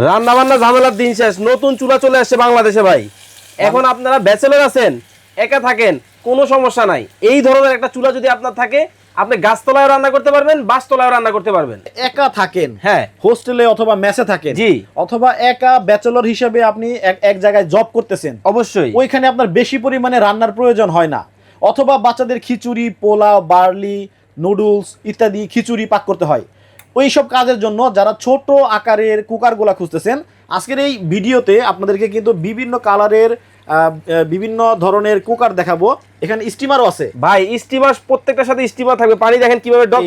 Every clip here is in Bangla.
রান্না বান্না ঝামেলার দিন শেষ, নতুন চুলা চলে আসছে বাংলাদেশে ভাই। এখন আপনারা ব্যাচেলর আছেন, একা থাকেন, কোনো সমস্যা নাই। এই ধরনের একটা চুলা যদি আপনার থাকে, আপনি গাছতলায় রান্না করতে পারবেন, বাসতলায় রান্না করতে পারবেন। একা থাকেন, হ্যাঁ, হোস্টেলে অথবা মেসে থাকেন, জি, অথবা একা ব্যাচেলর হিসেবে আপনি এক জায়গায় জব করতেছেন, অবশ্যই ওইখানে আপনার বেশি পরিমাণে রান্নার প্রয়োজন হয় না, অথবা বাচ্চাদের খিচুড়ি, পোলাও, বার্লি, নুডলস ইত্যাদি খিচুড়ি পাক করতে হয়, ওই সব কাজের জন্য যারা ছোট আকারের কুকারগুলা খুঁজতেছেন, আজকের এই ভিডিওতে আপনাদেরকে কিন্তু বিভিন্ন কালারের বিভিন্ন ধরনের কুকার দেখাবো। এখানে স্টিমারও আছে ভাই, স্টিমার প্রত্যেকটার সাথে স্টিমার থাকবে। পানি দেখেন কিভাবে ডক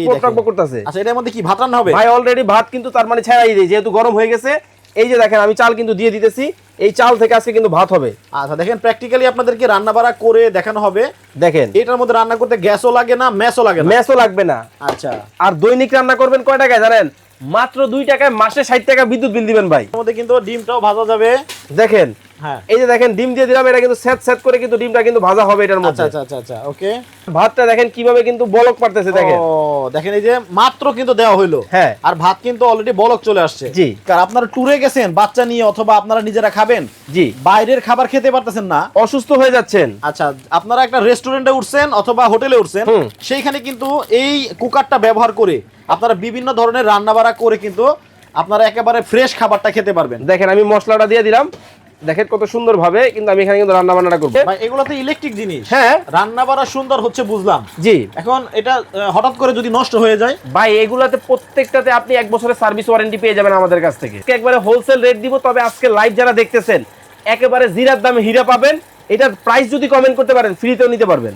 করতেছে। আচ্ছা, এটার মধ্যে কি ভাত রান্না হবে? ভাই অলরেডি ভাত কিন্তু তার মানে ছাড়াই দিই, যেহেতু গরম হয়ে গেছে। এই যে দেখেন আমি চাল কিন্তু দিয়ে দিতেছি, এই চাল থেকে আজকে কিন্তু ভাত হবে। আচ্ছা দেখেন, প্র্যাকটিক্যালি আপনাদেরকে রান্না বাড়া করে দেখানো হবে। দেখেন এটার মধ্যে রান্না করতে গ্যাসও লাগে না, মেসও লাগে না। মেসও লাগবে না। আচ্ছা, আর দৈনিক রান্না করবেন কয় টাকায় জানেন? মাত্র 2 টাকায় মাসে 60 টাকা বিদ্যুৎ বিল দিবেন ভাই। এর মধ্যে কিন্তু ডিমটাও ভাজা যাবে। দেখেন, হ্যাঁ, এই যে দেখেন ডিম দিয়ে দিলাম, এটা কিন্তু সেট করে কিন্তু ডিমটা কিন্তু ভাজা হবে এটার মধ্যে। আচ্ছা আচ্ছা আচ্ছা, ওকে। ভাতটা দেখেন কিভাবে কিন্তু বলক পারতেছে, দেখেন। ও দেখেন, এই যে মাত্র কিন্তু দেওয়া হইলো, হ্যাঁ, আর ভাত কিন্তু অলরেডি বলক চলে আসছে। জি। কারণ আপনারা ট্যুরে গেছেন বাচ্চা নিয়ে, অথবা আপনারা নিজেরা খাবেন, জি, বাইরের খাবার খেতে পারতেছেন না, অসুস্থ হয়ে যাচ্ছেন। আচ্ছা, আপনারা একটা রেস্টুরেন্টে উঠছেন অথবা হোটেলে উঠছেন, সেইখানে কিন্তু এই কুকারটা ব্যবহার করে আপনারা বিভিন্ন ধরনের রান্না বাড়া করে কিন্তু আপনারা একেবারে ফ্রেশ খাবারটা খেতে পারবেন। দেখেন আমি মশলাটা দিয়ে দিলাম, দেখেন কত সুন্দর ভাবে কিন্তু আমি এখানে কিন্তু রান্না বান্নাটা করব। ভাই এগুলো তো ইলেকট্রিক জিনিস, হ্যাঁ, রান্না বাড়া সুন্দর হচ্ছে বুঝলাম, জি। এখন এটা হঠাৎ করে যদি নষ্ট হয়ে যায়? ভাই এগুলাতে প্রত্যেকটাতে আপনি 1 বছরের সার্ভিস ওয়ারেন্টি পেয়ে যাবেন আমাদের কাছ থেকে। একবারে হোলসেল রেট দিব, তবে আজকে লাইভ যারা দেখতেছেন একেবারে জিরার দামে হীরা পাবেন। এটার প্রাইস যদি কমেন্ট করতে পারেন, ফ্রিতেও নিতে পারবেন।